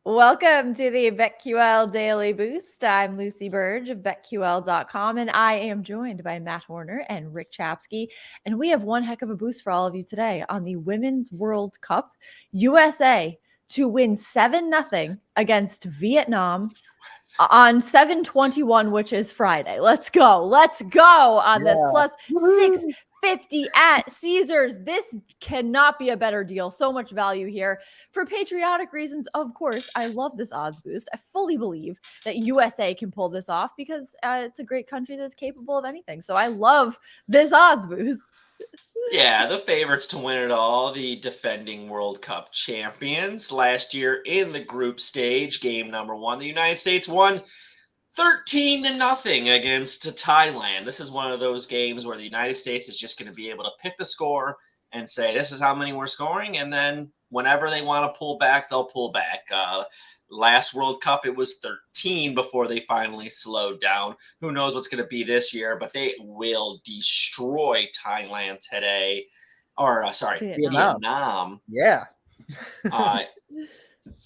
Welcome to the BetQL Daily Boost. I'm Lucy Burge of BetQL.com, and I am joined by Matt Horner and Rick Chapsky. And we have one heck of a boost for all of you today on the Women's World Cup. USA to win 7-0 against Vietnam on 7/21, which is Friday. Let's go on this. Plus 650 at Caesars. This cannot be a better deal. So much value here. For patriotic reasons, of course, I love this odds boost. I fully believe that USA can pull this off because it's a great country that's capable of anything. So I love this odds boost. Yeah, the favorites to win it all, the defending World Cup champions. Last year in the group stage, game number 1, the United States won 13-0 against Thailand. This is one of those games where the United States is just going to be able to pick the score and say, this is how many we're scoring. And then whenever they want to pull back, they'll pull back. Last World Cup, it was 13 before they finally slowed down. Who knows what's going to be this year, but they will destroy Thailand today. Or, Vietnam. Yeah.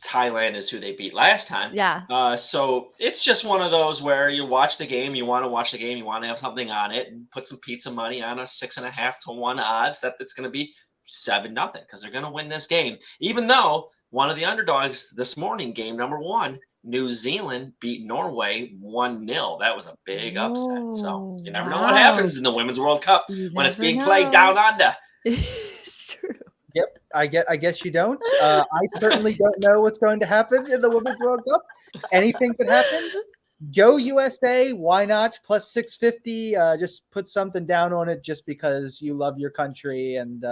Thailand is who they beat last time. Yeah. So it's just one of those where you watch the game, you want to watch the game, you want to have something on it, and put some pizza money on a 6.5 to 1 odds that it's going to be 7-0 because they're going to win this game. Even though one of the underdogs this morning, game number 1, New Zealand beat Norway 1-0. That was a big upset. So you never know what happens in the Women's World Cup when it's being played down under. It's true. Yep, I guess you don't. I certainly don't know what's going to happen in the Women's World Cup. Anything could happen. Go USA, why not? Plus 650. Just put something down on it just because you love your country. And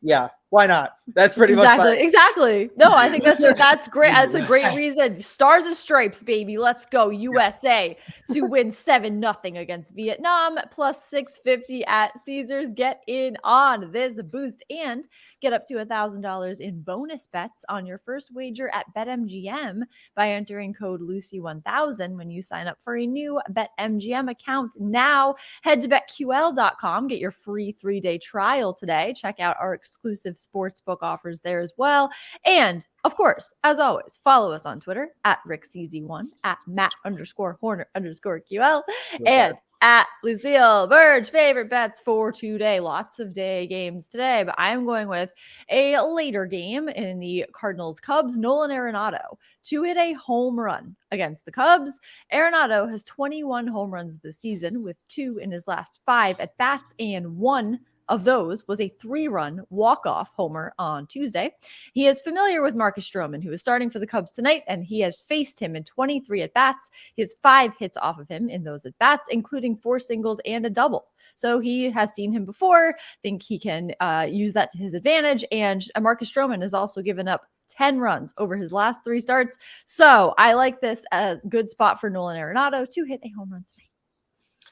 yeah, why not? That's pretty much exactly. No, I think that's great. That's a great reason. Stars and stripes, baby. Let's go USA to win 7-0 against Vietnam. Plus 650 at Caesars. Get in on this boost and get up to $1,000 in bonus bets on your first wager at BetMGM by entering code Lucy1000 when you sign up for a new BetMGM account. Now head to BetQL.com. Get your free 3-day trial today. Check out our exclusive sportsbook offers there as well. And of course, as always, follow us on Twitter at RickCZ1, at Matt_Horner_QL, and at Lucille Burge. Favorite bets for today. Lots of day games today, but I'm going with a later game in the Cardinals Cubs. Nolan Arenado to hit a home run against the Cubs. Arenado has 21 home runs this season with 2 in his last 5 at bats, and 1 of those was a 3-run walk-off homer on Tuesday. He is familiar with Marcus Stroman, who is starting for the Cubs tonight, and he has faced him in 23 at-bats. He has 5 hits off of him in those at-bats, including 4 singles and a double. So he has seen him before. I think he can use that to his advantage. And Marcus Stroman has also given up 10 runs over his last 3 starts. So I like this as a good spot for Nolan Arenado to hit a home run tonight.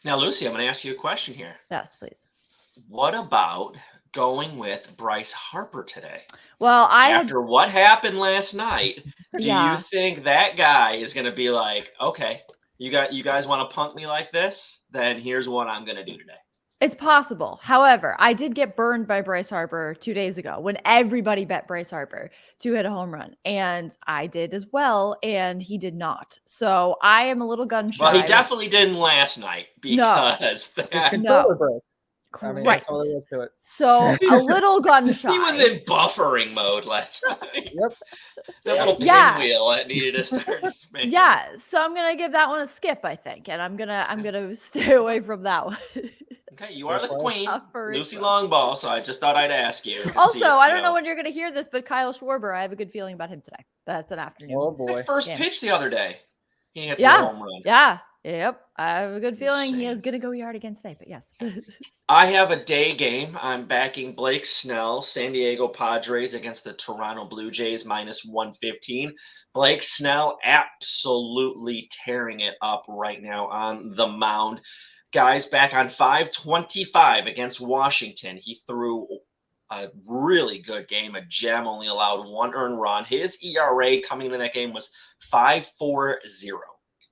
Now, Lucy, I'm going to ask you a question here. Yes, please. What about going with Bryce Harper today? Well, after what happened last night, do you think that guy is going to be like, okay, you guys want to punk me like this? Then here's what I'm going to do today. It's possible. However, I did get burned by Bryce Harper 2 days ago when everybody bet Bryce Harper to hit a home run. And I did as well, and he did not. So I am a little gun shy. Well, he definitely didn't last night because controller broke. I mean, right. That's all there is to it. So a little gun shy. He was in buffering mode last night. Yep. That little pinwheel that needed to start spinning. Yeah. So I'm gonna give that one a skip, I think, and I'm gonna stay away from that one. Okay, you are the queen, Lucy Longball. So I just thought I'd ask you. Also, I don't know when you're gonna hear this, but Kyle Schwarber, I have a good feeling about him today. That's an afternoon. Oh boy! First pitch the other day, he hits a home run. Yeah. Yep. I have a good feeling he is going to go yard again today, but yes. I have a day game. I'm backing Blake Snell, San Diego Padres against the Toronto Blue Jays minus 115. Blake Snell absolutely tearing it up right now on the mound. Guys, back on 5/25 against Washington, he threw a really good game. A gem, only allowed 1 earned run. His ERA coming into that game was 5.40.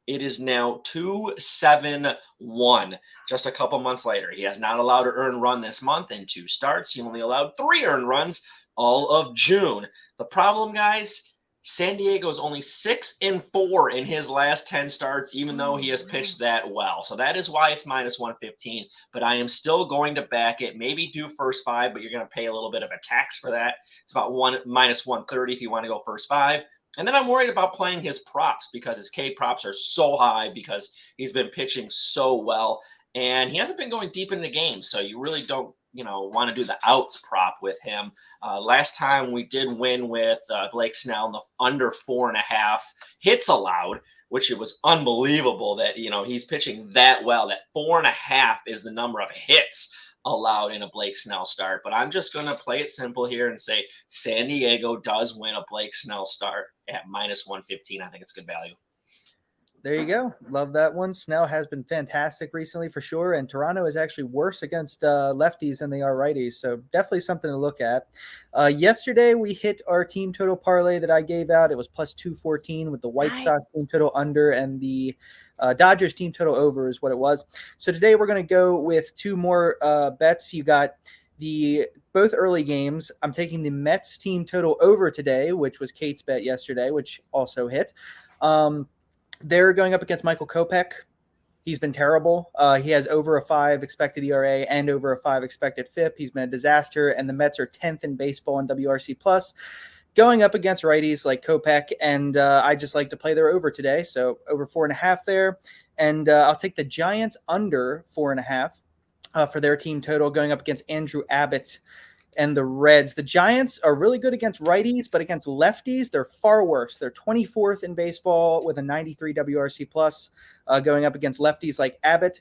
It is now 2.71 just a couple months later. He has not allowed an earned run this month in 2 starts. He only allowed 3 earned runs all of June. The problem, guys, San Diego's only 6-4 in his last 10 starts, even though he has pitched that well. So that is why it's minus 115. But I am still going to back it. Maybe do first 5, but you're going to pay a little bit of a tax for that. It's about minus 130 if you want to go first 5. And then I'm worried about playing his props because his K props are so high because he's been pitching so well. And he hasn't been going deep into games. So you really don't want to do the outs prop with him. Last time we did win with Blake Snell in the under 4.5 hits allowed, which it was unbelievable that, he's pitching that well. That 4.5 is the number of hits allowed in a Blake Snell start. But I'm just going to play it simple here and say San Diego does win a Blake Snell start at minus 115. I think it's good value. There you go. Love that one. Snell has been fantastic recently for sure. And Toronto is actually worse against lefties than they are righties. So definitely something to look at. Yesterday, we hit our team total parlay that I gave out. It was plus 214 with the White Sox team total under and the Dodgers team total over is what it was. So today we're going to go with 2 more bets. You got both early games. I'm taking the Mets team total over today, which was Kate's bet yesterday, which also hit. They're going up against Michael Kopech. He's been terrible. He has over a 5 expected ERA and over a 5 expected FIP. He's been a disaster, and the Mets are 10th in baseball in WRC+, going up against righties like Kopech, and I just like to play their over today, so over 4.5 there. And I'll take the Giants under 4.5 for their team total, going up against Andrew Abbott and the Reds. The Giants are really good against righties, but against lefties, they're far worse. They're 24th in baseball with a 93 WRC plus, going up against lefties like Abbott.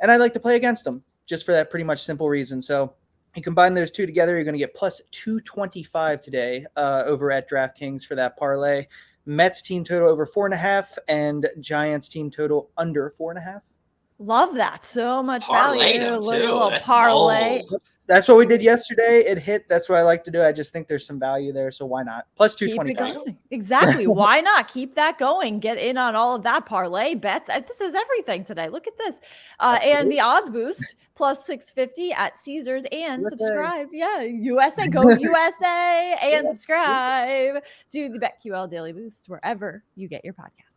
And I like to play against them just for that pretty much simple reason. So you combine those two together, you're going to get plus 225 today over at DraftKings for that parlay. Mets team total over 4.5 and Giants team total under 4.5. Love that. So much Parlay value. them, too. Little That's parlay. bold. That's what we did yesterday. It hit. That's what I like to do. I just think there's some value there. So why not? Plus Keep it 225. going. Exactly. Why not? Keep that going. Get in on all of that parlay bets. This is everything today. Look at this. And the odds boost plus 650 at Caesars and USA. subscribe. Yeah. USA. Go USA and subscribe to the BetQL Daily Boost wherever you get your podcast.